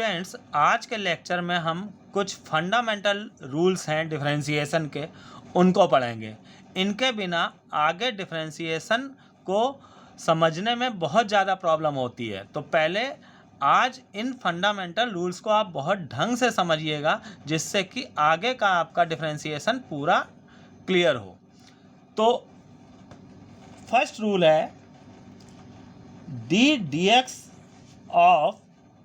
Students, आज के lecture में हम कुछ फंडामेंटल रूल्स हैं डिफरेंशिएशन के, उनको पढ़ेंगे। इनके बिना आगे डिफरेंशिएशन को समझने में बहुत ज़्यादा प्रॉब्लम होती है। तो पहले आज इन फंडामेंटल रूल्स को आप बहुत ढंग से समझिएगा, जिससे कि आगे का आपका डिफरेंशिएशन पूरा क्लियर हो। तो फर्स्ट रूल है d d x of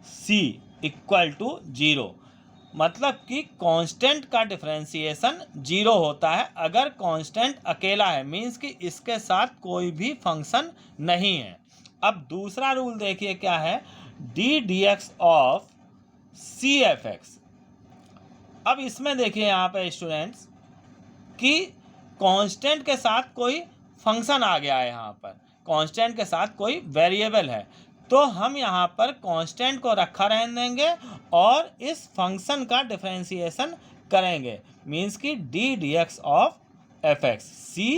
c equal to 0। मतलब कि कांस्टेंट का डिफरेंशिएशन 0 होता है अगर कांस्टेंट अकेला है, मींस कि इसके साथ कोई भी फंक्शन नहीं है। अब दूसरा रूल देखिए क्या है, d d x of c f x. अब इसमें देखिए यहाँ पे स्टूडेंट्स कि कांस्टेंट के साथ कोई फंक्शन आ गया है, यहाँ पर कांस्टेंट के साथ कोई वेरिएबल है, तो हम यहाँ पर कांस्टेंट को रखा रहने देंगे और इस फंक्शन का डिफरेंशिएशन करेंगे। मींस कि d d x of f x c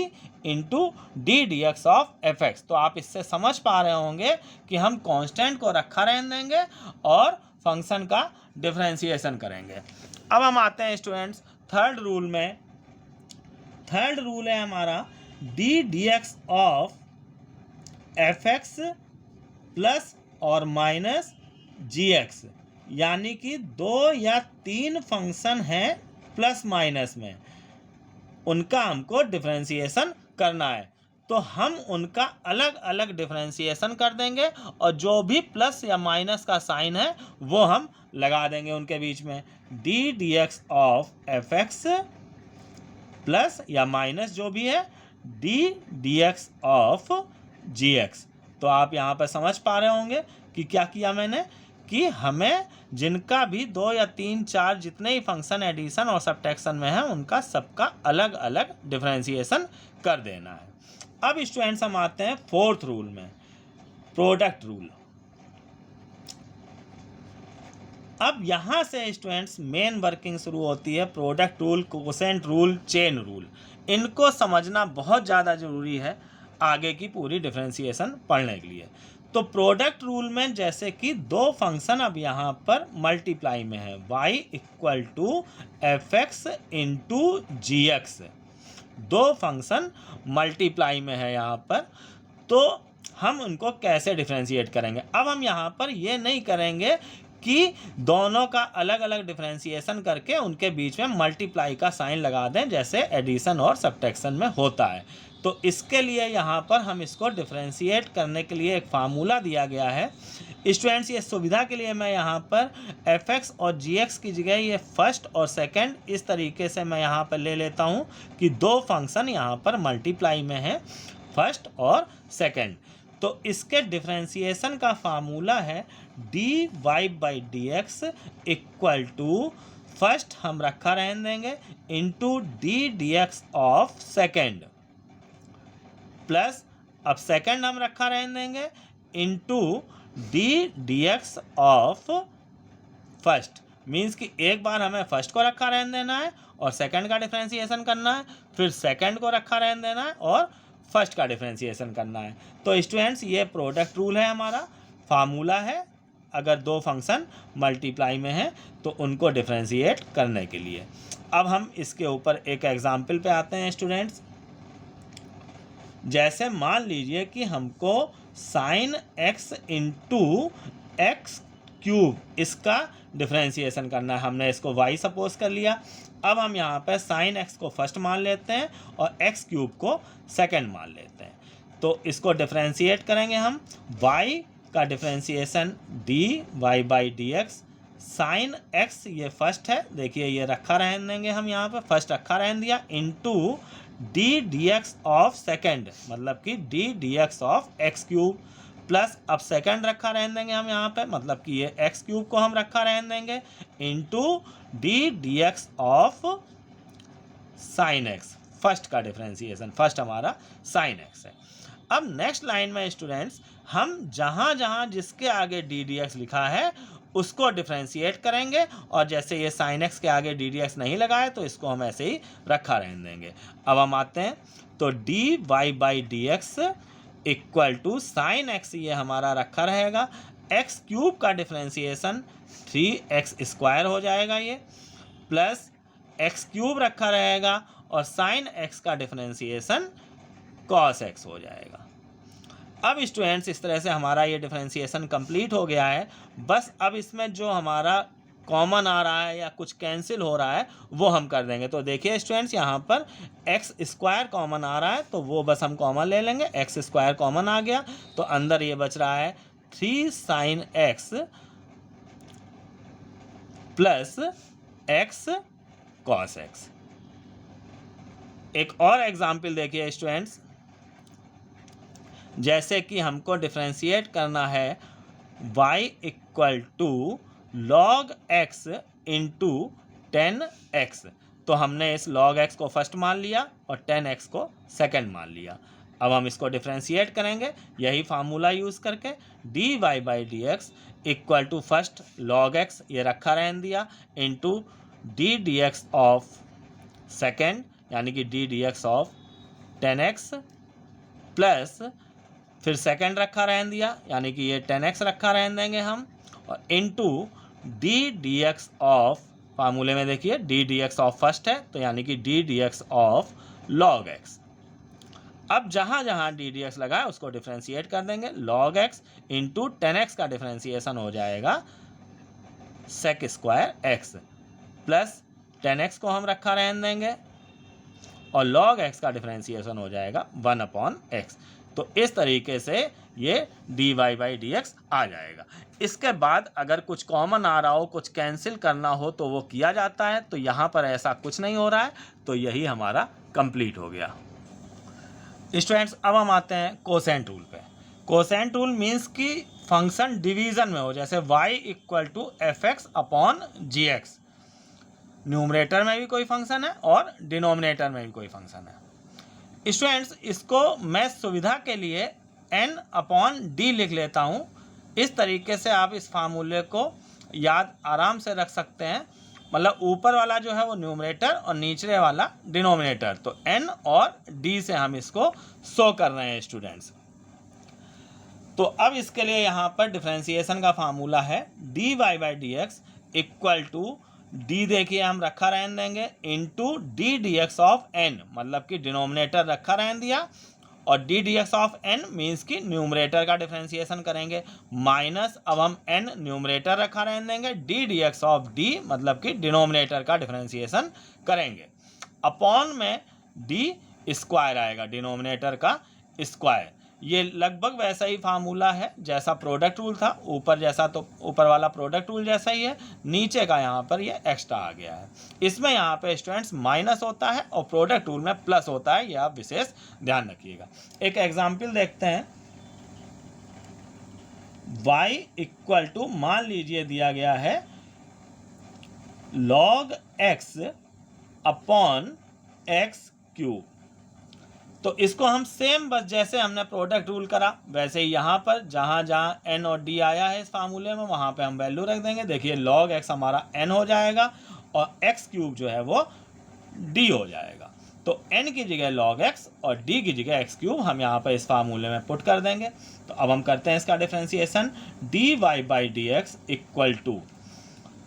into d d x of f x. तो आप इससे समझ पा रहे होंगे कि हम कांस्टेंट को रखा रहने देंगे और फंक्शन का डिफरेंशिएशन करेंगे। अब हम आते हैं स्टूडेंट्स थर्ड रूल में। थर्ड रूल है हमारा D d x of f x plus और माइनस जी एक्स। यानी कि 2 या 3 फंक्शन हैं प्लस माइनस में, उनका हमको डिफरेंशिएशन करना है। तो हम उनका अलग अलग डिफरेंशिएशन कर देंगे और जो भी प्लस या माइनस का साइन है वो हम लगा देंगे उनके बीच में। D d x of f x plus या माइनस जो भी है d d x of g x. तो आप यहाँ पर समझ पा रहे होंगे कि क्या किया मैंने, कि हमें जिनका भी 2 या 3 4 जितने ही फंक्शन एडिशन और सब्ट्रैक्शन में है उनका सबका अलग अलग डिफरेंशिएशन कर देना है। अब स्टूडेंट्स हम आते हैं फोर्थ रूल में, प्रोडक्ट रूल। अब यहाँ से स्टूडेंट्स मेन वर्किंग शुरू होती है, product rule, quotient rule, chain rule. इनको समझना बहुत ज़्यादा ज़रूरी है आगे की पूरी डिफरेंशिएशन पढ़ने के लिए। तो प्रोडक्ट रूल में जैसे कि 2 फंक्शन अब यहाँ पर मल्टीप्लाई में है, y equal to f x into g x. 2 function multiply में है यहाँ पर, तो हम उनको कैसे डिफरेंशिएट करेंगे। अब हम यहाँ पर ये नहीं करेंगे कि दोनों का अलग अलग डिफरेंशिएशन करके उनके बीच में मल्टीप्लाई का साइन लगा दें जैसे एडिशन और सब्ट्रैक्शन में होता है। तो इसके लिए यहाँ पर हम इसको डिफरेंशिएट करने के लिए एक फार्मूला दिया गया है। स्टूडेंट्स, ये सुविधा के लिए मैं यहाँ पर एफ एक्स और जी एक्स की जगह ये फर्स्ट और सेकंड इस तरीके से मैं यहाँ पर ले लेता हूँ कि 2 फंक्शन यहाँ पर मल्टीप्लाई में है, फर्स्ट और सेकंड। तो इसके डिफरेंशिएशन का फार्मूला है d y by d x equal to first हम रखा रहने देंगे into d d x of second plus अब सेकंड हम रखा रहने देंगे into d d x of first. Means कि एक बार हमें फर्स्ट को रखा रहने देना है और सेकंड का डिफरेंशिएशन करना है, फिर सेकंड को रखा रहने देना है और फर्स्ट का डिफरेंशिएशन करना है। तो स्टूडेंट्स, ये प्रोडक्ट रूल है, हमारा फार्मूला है अगर 2 फंक्शन मल्टीप्लाई में हैं तो उनको डिफरेंशिएट करने के लिए। अब हम इसके ऊपर एक एग्जाम्पल पे आते हैं स्टूडेंट्स। जैसे मान लीजिए कि हमको sine x into x cube इसका डिफरेंशिएशन करना है। हमने इसको y सपोज कर लिया। अब हम यहाँ पर साइन एक्स को फर्स्ट मान लेते हैं और एक्स क्यूब को सेकंड मान लेते हैं। तो इसको डिफरेंशिएट करेंगे हम, y का differentiation d y by d x, sine x ये फर्स्ट है, देखिए ये रखा रहने देंगे हम यहाँ पे, फर्स्ट रखा रहने दिया, into d d x of second, मतलब कि d d x of x cube plus अब सेकंड रखा रहने देंगे हम यहाँ पे, मतलब कि ये एक्स क्यूब को हम रखा रहने देंगे into d d x of sine x, first का डिफरेंशिएशन, फर्स्ट हमारा साइन एक्स है। अब नेक्स्ट लाइन में स्टूडेंट्स हम जहाँ जहाँ जिसके आगे डी डी एक्स लिखा है उसको डिफरेंशिएट करेंगे और जैसे ये साइन एक्स के आगे डी डी एक्स नहीं लगा है तो इसको हम ऐसे ही रखा रहने देंगे। अब हम आते हैं तो d y by d x equal to sine x ये हमारा रखा रहेगा, एक्स क्यूब का डिफरेंशिएशन 3x² हो जाएगा ये, प्लस एक्स क्यूब रखा रहेगा और साइन एक्स का डिफरेंशिएशन cos x हो जाएगा। अब स्टूडेंट्स इस तरह से हमारा ये डिफरेंशिएशन कंप्लीट हो गया है। बस अब इसमें जो हमारा कॉमन आ रहा है या कुछ कैंसिल हो रहा है वो हम कर देंगे। तो देखिए स्टूडेंट्स यहाँ पर x² कॉमन आ रहा है तो वो बस हम कॉमन ले लेंगे। x² कॉमन आ गया तो अंदर ये बच रहा है 3 sin x plus x cos x। एक और एग्जाम्पल देखिए स्टूडेंट्स, जैसे कि हमको डिफरेंशिएट करना है y equal to log x into 10x, तो हमने इस log x को फर्स्ट मान लिया और 10x को सेकंड मान लिया। अब हम इसको डिफरेंशिएट करेंगे यही फार्मूला यूज़ करके, dy by d x equal to first log x ये रखा रहने दिया into d d x of second यानी कि d d x of 10x plus फिर सेकंड रखा रहने दिया यानी कि ये 10x रखा रहने देंगे हम, और into D d x of, फार्मूले में देखिए D d x of first है तो यानी कि d d x of log x। अब जहाँ जहाँ डी डी एक्स लगा है उसको डिफरेंशिएट कर देंगे। log x इंटू 10x का डिफरेंशिएशन हो जाएगा sec² x प्लस 10x को हम रखा रहने देंगे और log x का डिफरेंशिएशन हो जाएगा 1/x। तो इस तरीके से ये dy बाई डी एक्स आ जाएगा। इसके बाद अगर कुछ कॉमन आ रहा हो, कुछ कैंसिल करना हो तो वो किया जाता है। तो यहाँ पर ऐसा कुछ नहीं हो रहा है तो यही हमारा कंप्लीट हो गया। स्टूडेंट्स अब हम आते हैं कोसेंट रूल पे। कोसेंट रूल मीन्स कि फंक्शन डिवीज़न में हो, जैसे y equal to fx/gx, numerator में भी कोई फंक्शन है और डिनोमिनेटर में भी कोई फंक्शन है। स्टूडेंट्स इसको मैं सुविधा के लिए n/d लिख लेता हूँ। इस तरीके से आप इस फार्मूले को याद आराम से रख सकते हैं। मतलब ऊपर वाला जो है वो न्यूमरेटर और नीचे वाला डिनोमिनेटर, तो n और d से हम इसको शो कर रहे हैं स्टूडेंट्स। तो अब इसके लिए यहाँ पर डिफरेंशिएशन का फार्मूला है dy by d x equal to d, देखिए हम रखा रहने देंगे, into d d x of n, मतलब कि डिनोमिनेटर रखा रहने दिया और d d x of n means कि न्यूमरेटर का डिफरेंशिएशन करेंगे, माइनस अब हम n न्यूमरेटर रखा रहने देंगे, d d x of d मतलब कि डिनोमिनेटर का डिफरेंशिएशन करेंगे, अपॉन में d² आएगा, डिनोमिनेटर का स्क्वायर। ये लगभग वैसा ही फार्मूला है जैसा प्रोडक्ट रूल था, ऊपर जैसा तो ऊपर वाला प्रोडक्ट रूल जैसा ही है, नीचे का यहाँ पर ये एक्स्ट्रा आ गया है। इसमें यहाँ पे स्टूडेंट्स माइनस होता है और प्रोडक्ट रूल में प्लस होता है, ये आप विशेष ध्यान रखिएगा। एक एग्जाम्पल देखते हैं, y इक्वल टू मान लीजिए दिया गया है log x upon x cube. तो इसको हम सेम बस जैसे हमने प्रोडक्ट रूल करा वैसे ही यहाँ पर जहाँ जहाँ n और d आया है इस फार्मूले में वहाँ पे हम वैल्यू रख देंगे। देखिए log x हमारा n हो जाएगा और x क्यूब जो है वो d हो जाएगा। तो n की जगह log x और d की जगह x क्यूब हम यहाँ पर इस फार्मूले में पुट कर देंगे। तो अब हम करते हैं इसका differentiation, dy by d x equal to,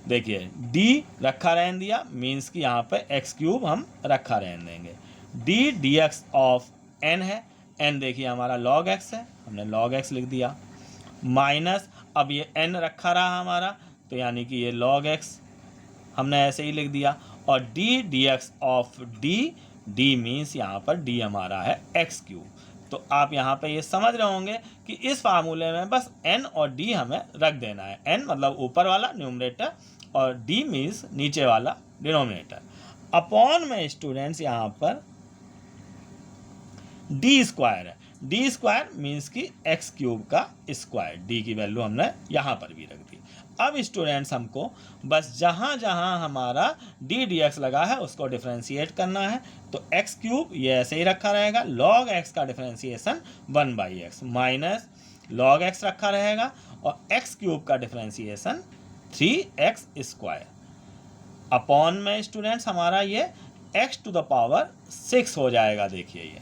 देखिए d रखा रहने दिया मीन्स कि यहाँ पे x क्यूब हम रखा रहने देंगे, d d x of n है, n देखिए हमारा log x है, हमने log x लिख दिया, माइनस अब ये n रखा रहा हमारा तो यानी कि ये log x हमने ऐसे ही लिख दिया, और d d x of d, d means यहाँ पर d हमारा है x क्यूब। तो आप यहाँ पे ये समझ रहे होंगे कि इस फार्मूले में बस n और d हमें रख देना है, n मतलब ऊपर वाला न्यूमरेटर और d मीन्स नीचे वाला डिनोमिनेटर, अपॉन में स्टूडेंट्स यहाँ पर d² है, d² मीन्स कि x क्यूब का स्क्वायर, d की वैल्यू हमने यहाँ पर भी रख दी। अब स्टूडेंट्स हमको बस जहाँ जहाँ हमारा डी डी एक्स लगा है उसको डिफरेंशिएट करना है। तो x क्यूब ये ऐसे ही रखा रहेगा, log x का differentiation 1/x minus log x रखा रहेगा और x क्यूब का डिफरेंशिएशन 3x², अपॉन में स्टूडेंट्स हमारा ये x⁻6 हो जाएगा। देखिए ये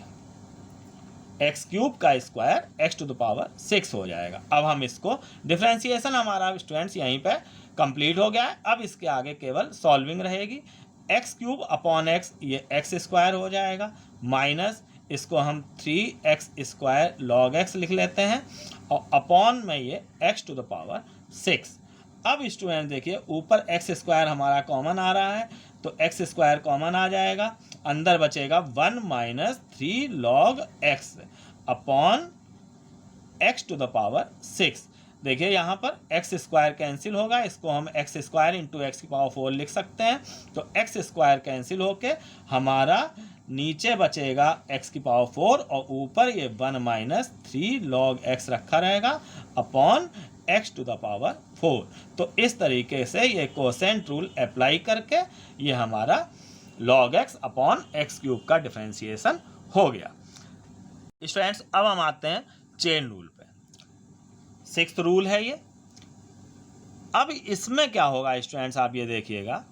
एक्स क्यूब का square x to the power 6 हो जाएगा। अब हम इसको डिफ्रेंसिएशन हमारा स्टूडेंट्स यहीं पे कंप्लीट हो गया है। अब इसके आगे केवल सॉल्विंग रहेगी। एक्स क्यूब अपॉन एक्स, ये एक्स स्क्वायर हो जाएगा, माइनस इसको हम 3x स्क्वायर लॉग एक्स लिख लेते हैं और अपॉन में ये एक्स टू द पावर 6। अब स्टूडेंट देखिए ऊपर एक्स स्क्वायर हमारा कॉमन आ रहा है, तो एक्स स्क्वायर कॉमन आ जाएगा, अंदर बचेगा 1 minus 3 log x upon x to the power 6। देखिए यहाँ पर एक्स स्क्वायर कैंसिल होगा, इसको हम एक्स स्क्वायर इंटू एक्स की पावर 4 लिख सकते हैं। तो एक्स स्क्वायर कैंसिल होके हमारा नीचे बचेगा एक्स की पावर 4 और ऊपर ये 1 माइनस 3 लॉग एक्स रखा रहेगा upon x to the power 4। तो इस तरीके से ये कोसेंट रूल अप्लाई करके ये हमारा log x upon x cube का डिफरेंशिएशन हो गया। स्टूडेंट्स अब हम आते हैं चेन रूल पे। 6th रूल है ये। अब इसमें क्या होगा स्टूडेंट्स, आप ये देखिएगा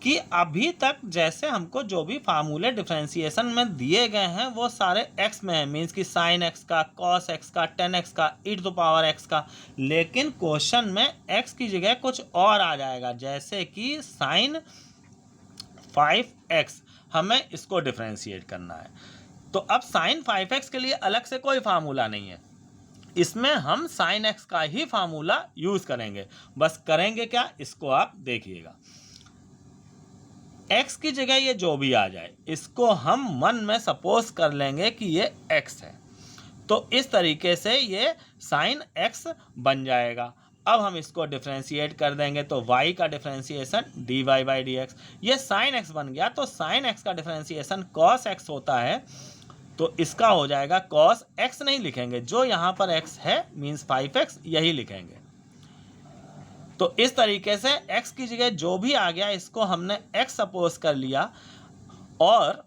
कि अभी तक जैसे हमको जो भी फार्मूले डिफरेंशिएशन में दिए गए हैं वो सारे x में है, मीन्स कि साइन x का, कॉस x का, टेन x का, e to the power x का। लेकिन क्वेश्चन में x की जगह कुछ और आ जाएगा, जैसे कि साइन 5x, हमें इसको डिफरेंशिएट करना है। तो अब साइन 5x के लिए अलग से कोई फार्मूला नहीं है, इसमें हम साइन x का ही फार्मूला यूज करेंगे। बस करेंगे क्या, इसको आप देखिएगा। x की जगह ये जो भी आ जाए इसको हम मन में सपोज कर लेंगे कि ये x है, तो इस तरीके से ये साइन x बन जाएगा। अब हम इसको डिफरेंशिएट कर देंगे तो y का डिफरेंशिएशन dy बाई dx, ये साइन x बन गया। तो साइन x का डिफरेंशिएशन cos x होता है, तो इसका हो जाएगा cos x नहीं लिखेंगे, जो यहाँ पर x है मीन्स 5x यही लिखेंगे। तो इस तरीके से x की जगह जो भी आ गया इसको हमने x सपोज कर लिया और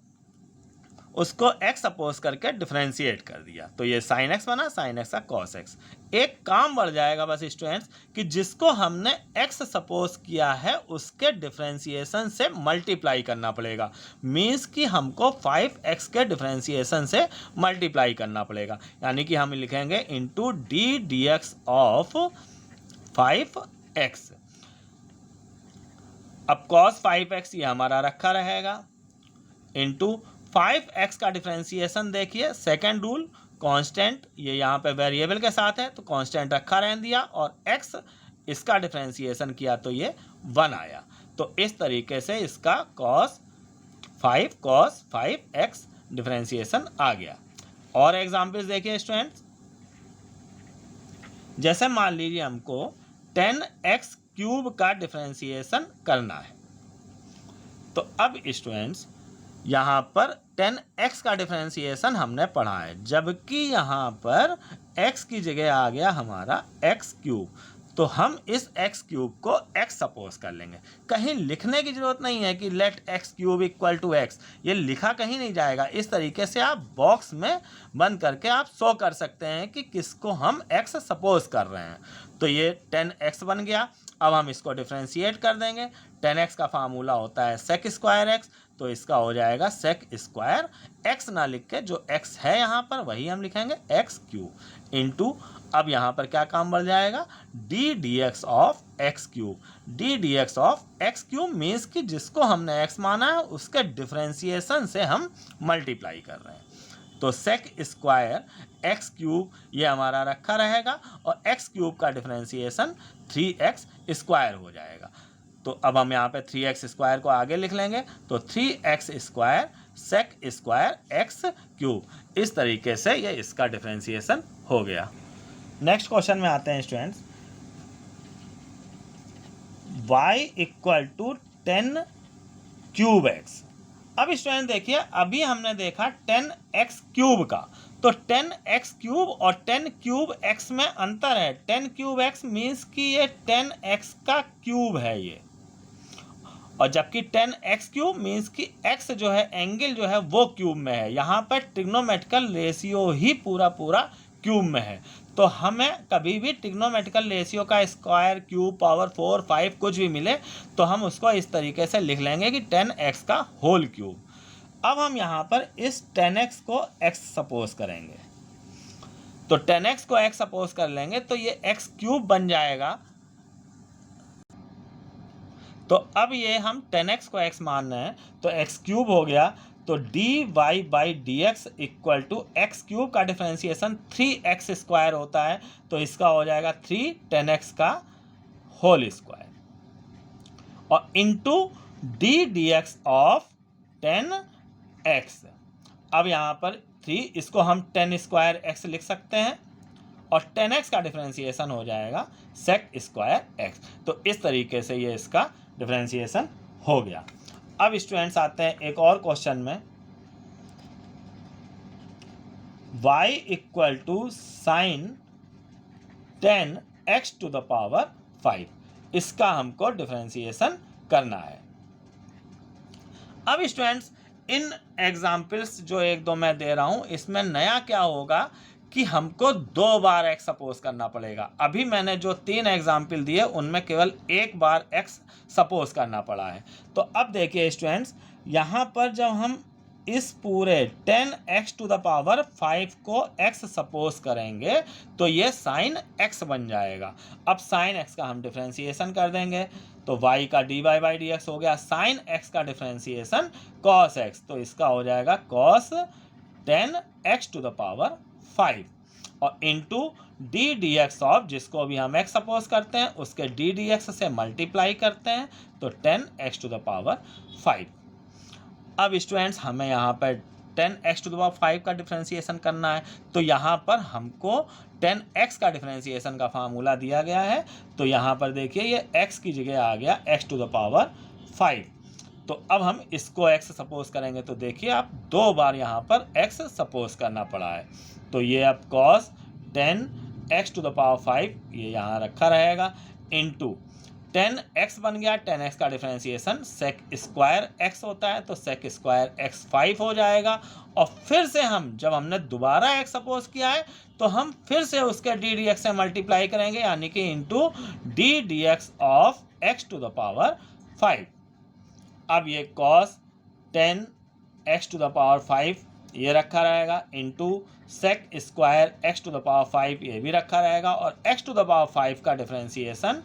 उसको x सपोज करके डिफरेंशिएट कर दिया, तो ये साइन x बना, साइन x का cos x। एक काम बढ़ जाएगा बस स्टूडेंट्स कि जिसको हमने x सपोज किया है उसके डिफरेंशिएशन से मल्टीप्लाई करना पड़ेगा, मीन्स कि हमको 5x के डिफरेंशिएशन से मल्टीप्लाई करना पड़ेगा, यानी कि हम लिखेंगे into d d x of 5x। अब cos 5x ये हमारा रखा रहेगा इंटू 5x का डिफरेंशिएशन देखिए, सेकेंड रूल कांस्टेंट, ये यहाँ पे वेरिएबल के साथ है तो कांस्टेंट रखा रहने दिया, और x इसका डिफरेंशिएशन किया तो ये 1 आया। तो इस तरीके से इसका cos 5x डिफरेंशिएशन आ गया। और एग्जाम्पल्स देखिए स्टूडेंट्स, जैसे मान लीजिए हमको 10x क्यूब का डिफरेंशिएशन करना है, तो अब स्टूडेंट्स यहाँ पर 10x का डिफरेंशिएशन हमने पढ़ा है, जबकि यहाँ पर x की जगह आ गया हमारा x क्यूब, तो हम इस x क्यूब को x सपोज कर लेंगे। कहीं लिखने की जरूरत नहीं है कि let x cube equal to x, ये लिखा कहीं नहीं जाएगा। इस तरीके से आप बॉक्स में बंद करके आप शो कर सकते हैं कि किसको हम x सपोज कर रहे हैं। तो ये 10x बन गया। अब हम इसको डिफरेंशिएट कर देंगे। 10x का फार्मूला होता है सेक स्क्वायर x, तो इसका हो जाएगा सेक स्क्वायर x ना लिख के जो x है यहाँ पर वही हम लिखेंगे x क्यूब इंटू, अब यहाँ पर क्या काम बढ़ जाएगा, D d x of x cube. D d x of x cube means कि जिसको हमने x माना है उसके डिफरेंशिएशन से हम मल्टीप्लाई कर रहे हैं। तो सेक स्क्वायर एक्स क्यूब ये हमारा रखा रहेगा और एक्स क्यूब का डिफरेंशिएशन 3x स्क्वायर हो जाएगा। तो अब हम यहाँ पे 3x स्क्वायर को आगे लिख लेंगे, तो 3x square sec square x cube. इस तरीके से ये इसका डिफरेंशिएशन हो गया। नेक्स्ट क्वेश्चन में आते हैं students, y equal to 10 cube x। अब स्टूडेंट देखिए अभी हमने देखा 10x क्यूब का, तो 10x क्यूब और 10 क्यूब x में अंतर है। 10 क्यूब x मीन्स कि ये 10x का क्यूब है ये, और जबकि 10x क्यूब मीन्स कि x जो है एंगल जो है वो क्यूब में है। यहाँ पर ट्रिग्नोमेट्रिकल रेशियो ही पूरा क्यूब में है, तो हमें कभी भी ट्रिग्नोमेट्रिकल रेशियो का स्क्वायर, क्यूब, पावर 4, 5 कुछ भी मिले तो हम उसको इस तरीके से लिख लेंगे कि 10x का होल क्यूब। अब हम यहाँ पर इस 10x को x सपोज करेंगे, तो 10x को x सपोज कर लेंगे तो ये x क्यूब बन जाएगा। तो अब ये हम 10x को x मान रहे हैं तो x क्यूब हो गया, तो dy/dx equal to x cube का डिफरेंशिएशन 3x² होता है, तो इसका हो जाएगा 3 10x का होल स्क्वायर और इंटू ddx ऑफ 10x। अब यहाँ पर 3, इसको हम 10² x लिख सकते हैं और 10x का डिफरेंशिएशन हो जाएगा sec² x। तो इस तरीके से ये इसका डिफरेंशिएशन हो गया। अब स्टूडेंट्स आते हैं एक और क्वेश्चन में, y equal to sign 10x⁵, इसका हमको डिफरेंशिएशन करना है। अब स्टूडेंट्स इन एग्जाम्पल्स जो एक दो मैं दे रहा हूं, इसमें नया क्या होगा कि हमको 2 बार x सपोज करना पड़ेगा। अभी मैंने जो 3 एग्जाम्पल दिए उनमें केवल 1 बार x सपोज करना पड़ा है। तो अब देखिए स्टूडेंट्स, यहाँ पर जब हम इस पूरे 10x⁵ को x सपोज करेंगे तो ये साइन x बन जाएगा। अब साइन x का हम डिफरेंशिएशन कर देंगे, तो y का dy/dx हो गया साइन x का डिफरेंशिएशन cos x, तो इसका हो जाएगा cos 10x⁵ और इंटू ddx ऑफ, जिसको भी हम x सपोज करते हैं उसके ddx से मल्टीप्लाई करते हैं, तो 10x⁵। अब स्टूडेंट्स हमें यहाँ पर 10x⁵ का डिफरेंशिएशन करना है, तो यहाँ पर हमको 10x का डिफरेंशिएशन का फार्मूला दिया गया है। तो यहाँ पर देखिए ये x की जगह आ गया x⁵। तो अब हम इसको x सपोज करेंगे, तो देखिए आप 2 बार यहाँ पर x सपोज करना पड़ा है। तो ये अब cos 10x⁵ ये यहाँ रखा रहेगा, इंटू 10x बन गया, 10x का डिफरेंशिएशन sec² x होता है, तो sec² x 5 हो जाएगा। और फिर से हम जब हमने दोबारा x सपोज किया है तो हम फिर से उसके ddx से मल्टीप्लाई करेंगे, यानी कि इंटू ddx ऑफ x⁵। अब ये cos 10x⁵ ये रखा रहेगा, इंटू sec² x⁵ ये भी रखा रहेगा, और x⁵ का डिफरेंशिएशन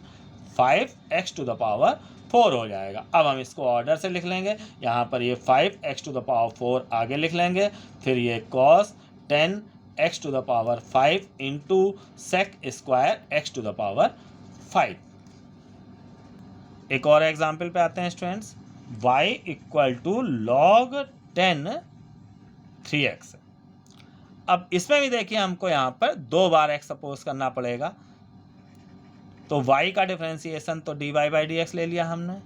5x⁴ हो जाएगा। अब हम इसको ऑर्डर से लिख लेंगे, यहाँ पर ये 5x⁴ आगे लिख लेंगे, फिर ये cos 10x⁵ into sec² x⁵। एक और एग्जाम्पल पे आते हैं students, y equal to log 10 3x। अब इसमें भी देखिए हमको यहाँ पर 2 बार x सपोज करना पड़ेगा, तो y का डिफरेंशिएशन तो dy/dx ले लिया हमने।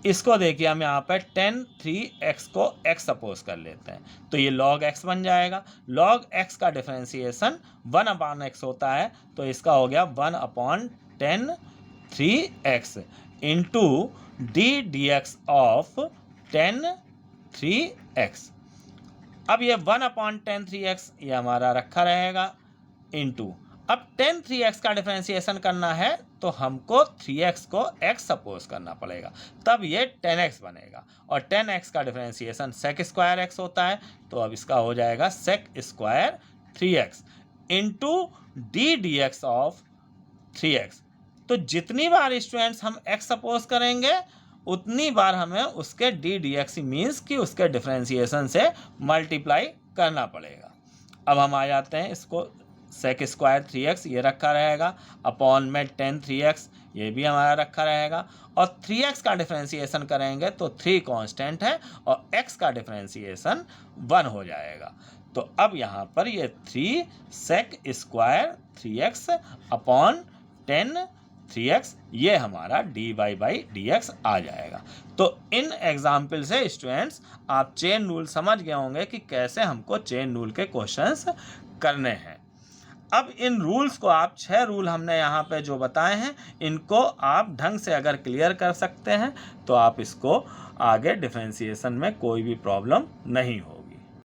इसको देखिए हम यहाँ पर 10 3x को x सपोज कर लेते हैं, तो ये log x बन जाएगा। log x का डिफरेंशिएशन 1/x होता है, तो इसका हो गया 1/10 3x into ddx of 10 3x। अब ये 1/10 3x ये हमारा रखा रहेगा, इंटू अब 10 3x का डिफरेंशिएशन करना है तो हमको 3x को x सपोज करना पड़ेगा, तब ये 10x बनेगा, और 10x का डिफरेंशिएशन sec² x होता है, तो अब इसका हो जाएगा sec² 3x into ddx of 3x। तो जितनी बार स्टूडेंट्स हम x सपोज करेंगे उतनी बार हमें उसके ddx मीन्स कि उसके डिफरेंशिएशन से मल्टीप्लाई करना पड़ेगा। अब हम आ जाते हैं, इसको sec² 3x ये रखा रहेगा, अपॉन में 10 3x ये भी हमारा रखा रहेगा, और 3x का डिफरेंशिएशन करेंगे तो 3 कांस्टेंट है और x का डिफरेंशिएशन 1 हो जाएगा। तो अब यहाँ पर ये 3 sec² 3x अपॉन 10 3x ये हमारा dy/dx आ जाएगा। तो इन एग्जाम्पल से स्टूडेंट्स आप चेन रूल समझ गए होंगे कि कैसे हमको चेन रूल के क्वेश्चंस करने हैं। अब इन रूल्स को आप 6 रूल हमने यहाँ पे जो बताए हैं, इनको आप ढंग से अगर क्लियर कर सकते हैं तो आप इसको आगे डिफरेंशिएशन में कोई भी प्रॉब्लम नहीं हो।